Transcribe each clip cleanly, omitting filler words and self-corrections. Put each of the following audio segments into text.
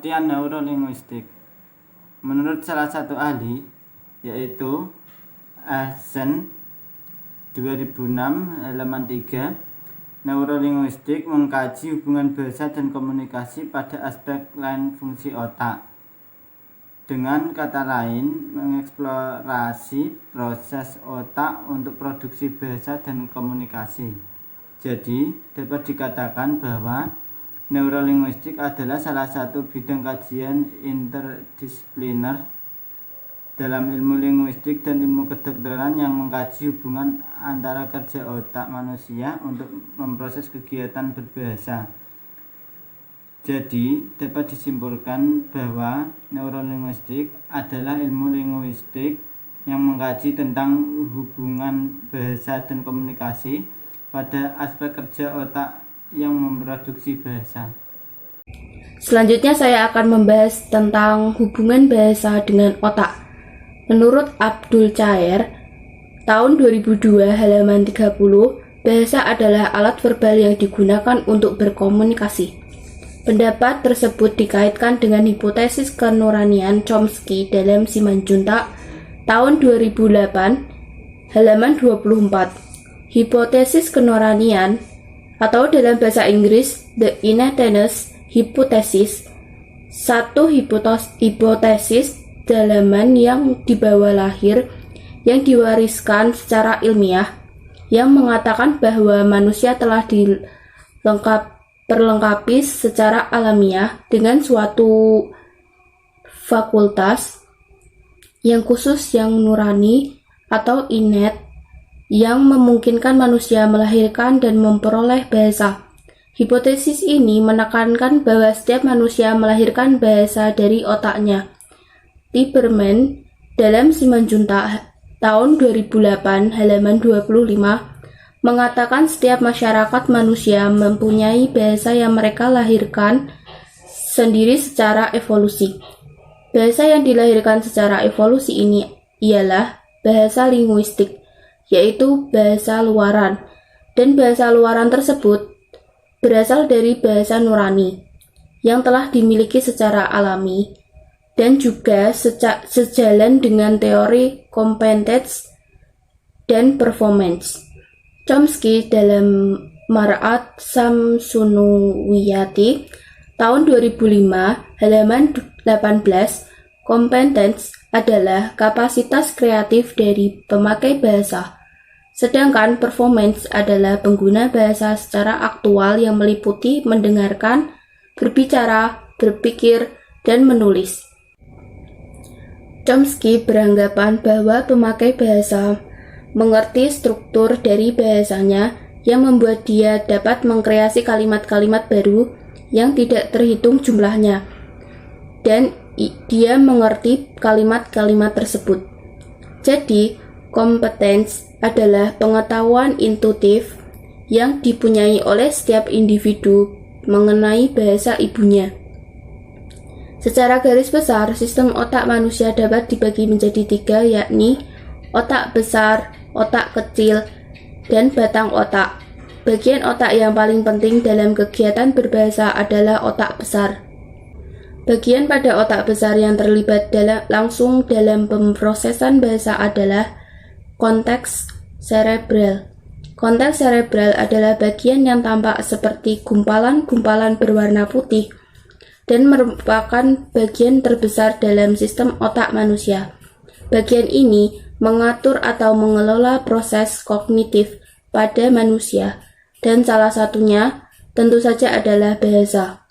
Pengertian neurolinguistik. Menurut salah satu ahli, yaitu Ahsan 2006 halaman 3, neurolinguistik mengkaji hubungan bahasa dan komunikasi pada aspek lain fungsi otak. Dengan kata lain, mengeksplorasi proses otak untuk produksi bahasa dan komunikasi. Jadi, dapat dikatakan bahwa neurolinguistik adalah salah satu bidang kajian interdisipliner dalam ilmu linguistik dan ilmu kedokteran yang mengkaji hubungan antara kerja otak manusia untuk memproses kegiatan berbahasa. Jadi, dapat disimpulkan bahwa neurolinguistik adalah ilmu linguistik yang mengkaji tentang hubungan bahasa dan komunikasi pada aspek kerja otak yang memproduksi bahasa. Selanjutnya saya akan membahas tentang hubungan bahasa dengan otak. Menurut Abdul Chaer, tahun 2002 halaman 30, bahasa adalah alat verbal yang digunakan untuk berkomunikasi. Pendapat tersebut dikaitkan dengan hipotesis kenuranian Chomsky dalam Simanjuntak tahun 2008 halaman 24. Hipotesis kenuranian atau dalam bahasa Inggris the innatedness hypothesis, satu hipotesis dalaman yang dibawa lahir yang diwariskan secara ilmiah yang mengatakan bahwa manusia telah terlengkapi secara alamiah dengan suatu fakultas yang khusus yang nurani atau innate yang memungkinkan manusia melahirkan dan memperoleh bahasa. Hipotesis ini menekankan bahwa setiap manusia melahirkan bahasa dari otaknya. Lieberman dalam Simanjuntak tahun 2008 halaman 25 mengatakan setiap masyarakat manusia mempunyai bahasa yang mereka lahirkan sendiri secara evolusi. Bahasa yang dilahirkan secara evolusi ini ialah bahasa linguistik, yaitu bahasa luaran, dan bahasa luaran tersebut berasal dari bahasa nurani yang telah dimiliki secara alami dan juga sejalan dengan teori competence dan performance. Chomsky dalam Mar'at Samsunuwiyati tahun 2005 halaman 18, competence adalah kapasitas kreatif dari pemakai bahasa, sedangkan performance adalah pengguna bahasa secara aktual yang meliputi mendengarkan, berbicara, berpikir, dan menulis. Chomsky beranggapan bahwa pemakai bahasa mengerti struktur dari bahasanya yang membuat dia dapat mengkreasi kalimat-kalimat baru yang tidak terhitung jumlahnya, dan dia mengerti kalimat-kalimat tersebut. Jadi, competence adalah pengetahuan intuitif yang dipunyai oleh setiap individu mengenai bahasa ibunya. Secara garis besar, sistem otak manusia dapat dibagi menjadi 3, yakni otak besar, otak kecil, dan batang otak. Bagian otak yang paling penting dalam kegiatan berbahasa adalah otak besar. Bagian pada otak besar yang terlibat langsung dalam pemrosesan bahasa adalah konteks cerebral. Konteks cerebral adalah bagian yang tampak seperti gumpalan-gumpalan berwarna putih dan merupakan bagian terbesar dalam sistem otak manusia. Bagian ini mengatur atau mengelola proses kognitif pada manusia, dan salah satunya tentu saja adalah bahasa.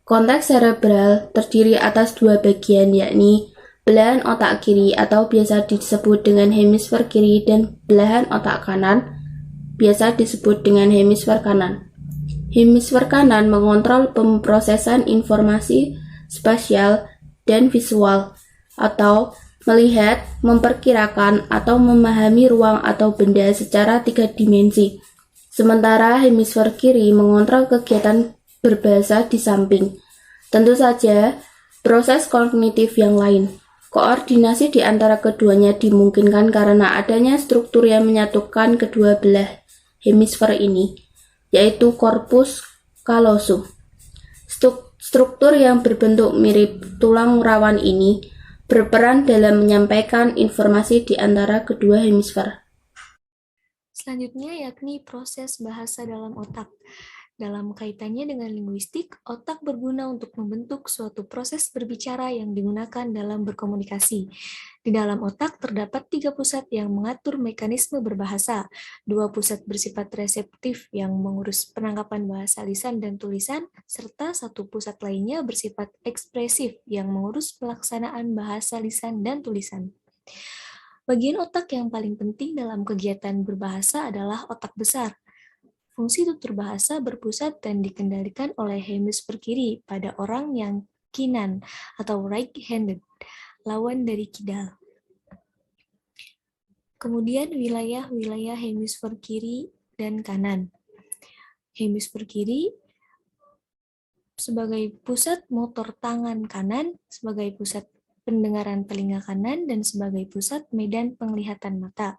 Konteks cerebral terdiri atas 2 bagian, yakni belahan otak kiri atau biasa disebut dengan hemisfer kiri dan belahan otak kanan biasa disebut dengan hemisfer kanan. Hemisfer kanan mengontrol pemrosesan informasi spasial dan visual atau melihat, memperkirakan, atau memahami ruang atau benda secara 3 dimensi. Sementara hemisfer kiri mengontrol kegiatan berbahasa di samping. Tentu saja, proses kognitif yang lain. Koordinasi di antara keduanya dimungkinkan karena adanya struktur yang menyatukan kedua belah hemisfer ini, yaitu corpus callosum. Struktur yang berbentuk mirip tulang rawan ini berperan dalam menyampaikan informasi di antara kedua hemisfer. Selanjutnya yakni proses bahasa dalam otak. Dalam kaitannya dengan linguistik, otak berguna untuk membentuk suatu proses berbicara yang digunakan dalam berkomunikasi. Di dalam otak terdapat 3 pusat yang mengatur mekanisme berbahasa, 2 pusat bersifat reseptif yang mengurus penangkapan bahasa lisan dan tulisan, serta 1 pusat lainnya bersifat ekspresif yang mengurus pelaksanaan bahasa lisan dan tulisan. Bagian otak yang paling penting dalam kegiatan berbahasa adalah otak besar. Fungsi tutur bahasa berpusat dan dikendalikan oleh hemisfer kiri pada orang yang kinan atau right-handed, lawan dari kidal. Kemudian wilayah-wilayah hemisfer kiri dan kanan. Hemisfer kiri sebagai pusat motor tangan kanan, sebagai pusat pendengaran telinga kanan, dan sebagai pusat medan penglihatan mata.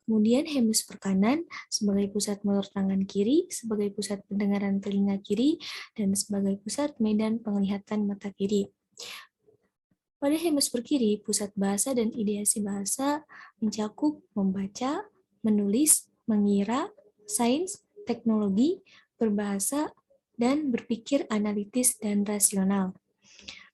Kemudian hemisfer kanan sebagai pusat motor tangan kiri, sebagai pusat pendengaran telinga kiri, dan sebagai pusat medan penglihatan mata kiri. Pada hemisfer kiri, pusat bahasa dan ideasi bahasa mencakup membaca, menulis, mengira, sains, teknologi, berbahasa, dan berpikir analitis dan rasional.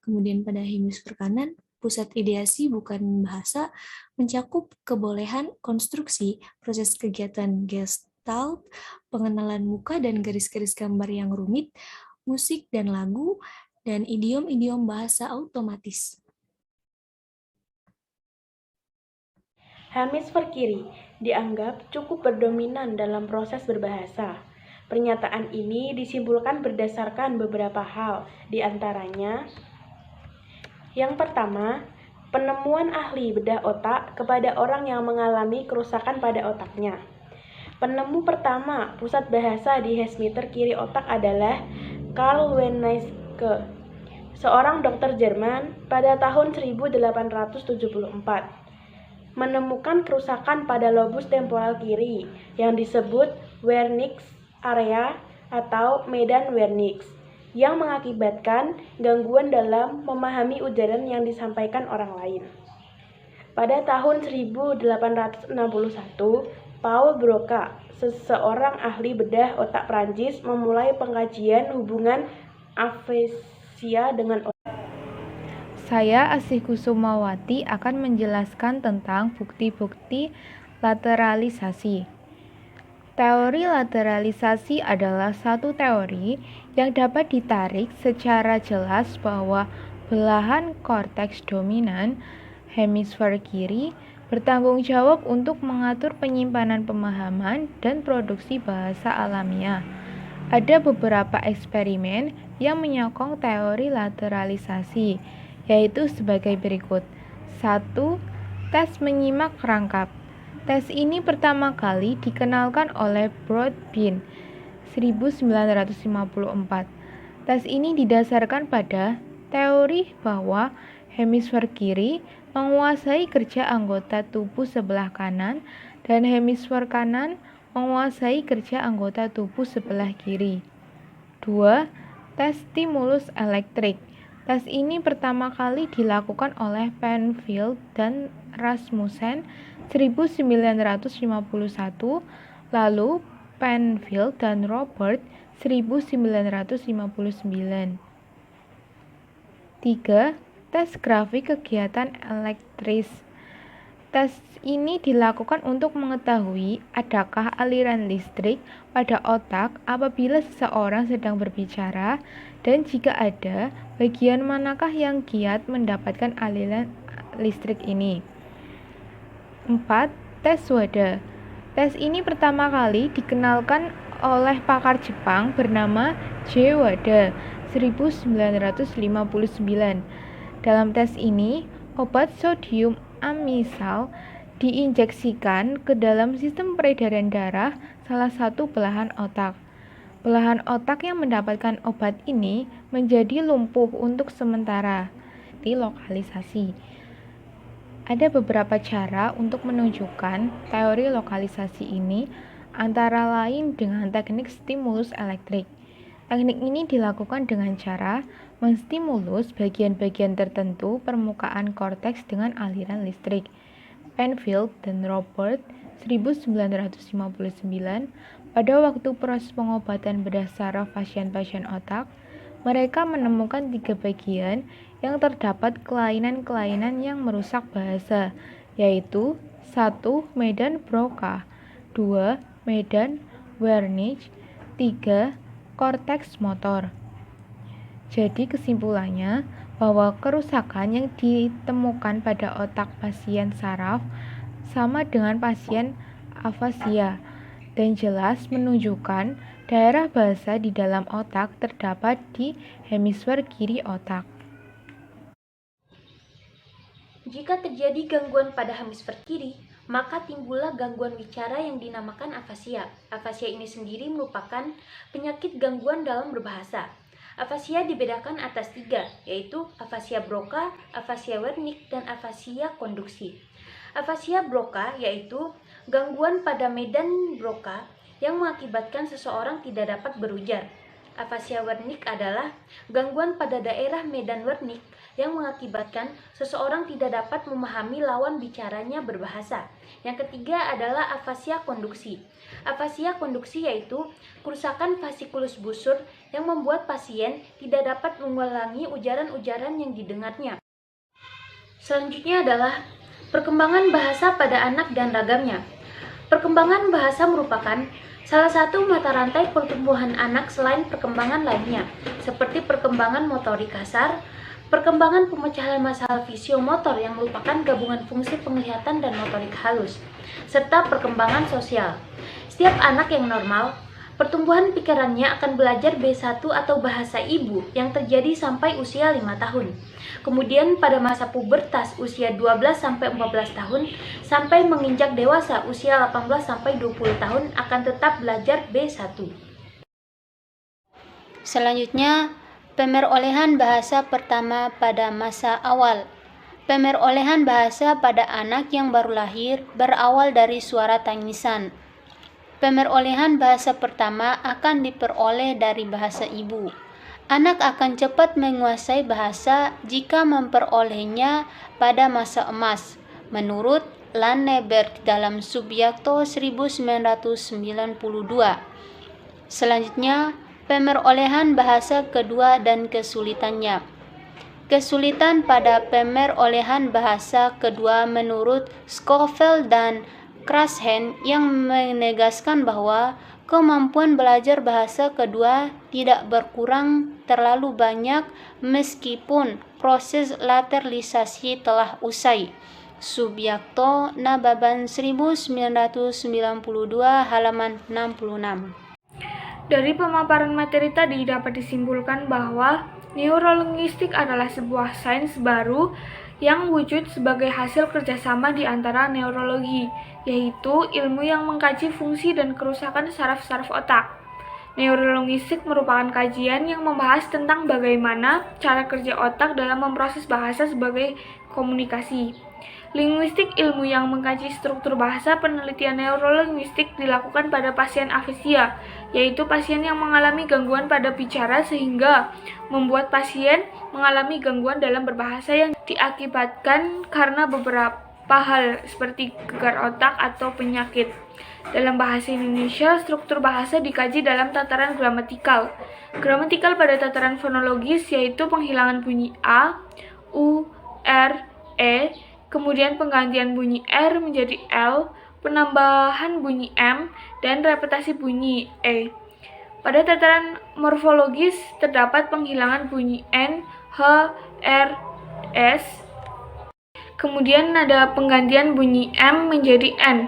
Kemudian pada hemisfer kanan, pusat ideasi bukan bahasa mencakup kebolehan konstruksi, proses kegiatan gestalt, pengenalan muka dan garis-garis gambar yang rumit, musik dan lagu, dan idiom-idiom bahasa otomatis. Hemisfer kiri dianggap cukup berdominan dalam proses berbahasa. Pernyataan ini disimpulkan berdasarkan beberapa hal, di antaranya yang pertama, penemuan ahli bedah otak kepada orang yang mengalami kerusakan pada otaknya. Penemu pertama pusat bahasa di hemisfer kiri otak adalah Karl Wernicke, seorang dokter Jerman pada tahun 1874. Menemukan kerusakan pada lobus temporal kiri yang disebut Wernicke's area atau medan Wernicke, yang mengakibatkan gangguan dalam memahami ujaran yang disampaikan orang lain. Pada tahun 1861, Paul Broca, seseorang ahli bedah otak Prancis, memulai pengkajian hubungan afesia dengan otak. Saya Asih Kusumawati akan menjelaskan tentang bukti-bukti lateralisasi. Teori lateralisasi adalah satu teori yang dapat ditarik secara jelas bahwa belahan korteks dominan hemisfer kiri bertanggung jawab untuk mengatur penyimpanan pemahaman dan produksi bahasa alamiah. Ada beberapa eksperimen yang menyokong teori lateralisasi, yaitu sebagai berikut. 1. Tes menyimak rangkap. Tes ini pertama kali dikenalkan oleh Broadbent 1954. Tes ini didasarkan pada teori bahwa hemisfer kiri menguasai kerja anggota tubuh sebelah kanan dan hemisfer kanan menguasai kerja anggota tubuh sebelah kiri. 2. Tes stimulus elektrik. Tes ini pertama kali dilakukan oleh Penfield dan Rasmussen 1951, lalu Penfield dan Robert 1959. 3. Tes grafik kegiatan elektris. Tes ini dilakukan untuk mengetahui adakah aliran listrik pada otak apabila seseorang sedang berbicara, dan jika ada, bagian manakah yang giat mendapatkan aliran listrik ini. 4. Tes WADA. Tes ini pertama kali dikenalkan oleh pakar Jepang bernama J. Wada 1959. Dalam tes ini, obat sodium amisal diinjeksikan ke dalam sistem peredaran darah salah satu belahan otak. Belahan otak yang mendapatkan obat ini menjadi lumpuh untuk sementara. Lokalisasi. Ada beberapa cara untuk menunjukkan teori lokalisasi ini, antara lain dengan teknik stimulus elektrik. Teknik ini dilakukan dengan cara menstimulus bagian-bagian tertentu permukaan korteks dengan aliran listrik. Penfield dan Robert 1959 pada waktu proses pengobatan bedah saraf pasien-pasien otak, mereka menemukan 3 bagian yang terdapat kelainan-kelainan yang merusak bahasa, yaitu 1. Medan Broca, 2. Medan Wernicke, 3. Korteks motor. Jadi kesimpulannya bahwa kerusakan yang ditemukan pada otak pasien saraf sama dengan pasien afasia dan jelas menunjukkan daerah bahasa di dalam otak terdapat di hemisfer kiri otak. Jika terjadi gangguan pada hemisfer kiri, maka timbullah gangguan bicara yang dinamakan afasia. Afasia ini sendiri merupakan penyakit gangguan dalam berbahasa. Afasia dibedakan atas 3, yaitu afasia Broca, afasia Wernicke, dan afasia konduksi. Afasia Broca yaitu gangguan pada medan Broca yang mengakibatkan seseorang tidak dapat berujar. Afasia Wernicke adalah gangguan pada daerah medan Wernicke yang mengakibatkan seseorang tidak dapat memahami lawan bicaranya berbahasa. Yang ketiga adalah afasia konduksi. Afasia konduksi yaitu kerusakan fasikulus busur yang membuat pasien tidak dapat mengulangi ujaran-ujaran yang didengarnya. Selanjutnya adalah perkembangan bahasa pada anak dan ragamnya. Perkembangan bahasa merupakan salah satu mata rantai pertumbuhan anak selain perkembangan lainnya, seperti perkembangan motorik kasar, perkembangan pemecahan masalah fisiomotor yang merupakan gabungan fungsi penglihatan dan motorik halus, serta perkembangan sosial. Setiap anak yang normal, pertumbuhan pikirannya akan belajar B1 atau bahasa ibu yang terjadi sampai usia 5 tahun. Kemudian pada masa pubertas usia 12-14 tahun sampai menginjak dewasa usia 18-20 tahun akan tetap belajar B1. Selanjutnya, pemerolehan bahasa pertama pada masa awal. Pemerolehan bahasa pada anak yang baru lahir berawal dari suara tangisan. Pemerolehan bahasa pertama akan diperoleh dari bahasa ibu. Anak akan cepat menguasai bahasa jika memperolehnya pada masa emas, menurut Lanneberg dalam Subiakto 1992. Selanjutnya, pemerolehan bahasa kedua dan kesulitannya. Kesulitan pada pemerolehan bahasa kedua menurut Scofield dan Krashen yang menegaskan bahwa kemampuan belajar bahasa kedua tidak berkurang terlalu banyak meskipun proses lateralisasi telah usai. Subiakto Nababan 1992 halaman 66. Dari pemaparan materi tadi dapat disimpulkan bahwa neurolinguistik adalah sebuah sains baru yang wujud sebagai hasil kerjasama di antara neurologi, yaitu ilmu yang mengkaji fungsi dan kerusakan saraf-saraf otak. Neurolinguistik merupakan kajian yang membahas tentang bagaimana cara kerja otak dalam memproses bahasa sebagai komunikasi. Linguistik ilmu yang mengkaji struktur bahasa. Penelitian neurolinguistik dilakukan pada pasien afasia, yaitu pasien yang mengalami gangguan pada bicara sehingga membuat pasien mengalami gangguan dalam berbahasa yang diakibatkan karena beberapa hal seperti gegar otak atau penyakit. Dalam bahasa Indonesia, struktur bahasa dikaji dalam tataran gramatikal. Gramatikal pada tataran fonologis yaitu penghilangan bunyi A, U, R, E, kemudian penggantian bunyi R menjadi L, penambahan bunyi M, dan repetasi bunyi E. Pada tataran morfologis terdapat penghilangan bunyi N, H, R, S, kemudian ada penggantian bunyi M menjadi N.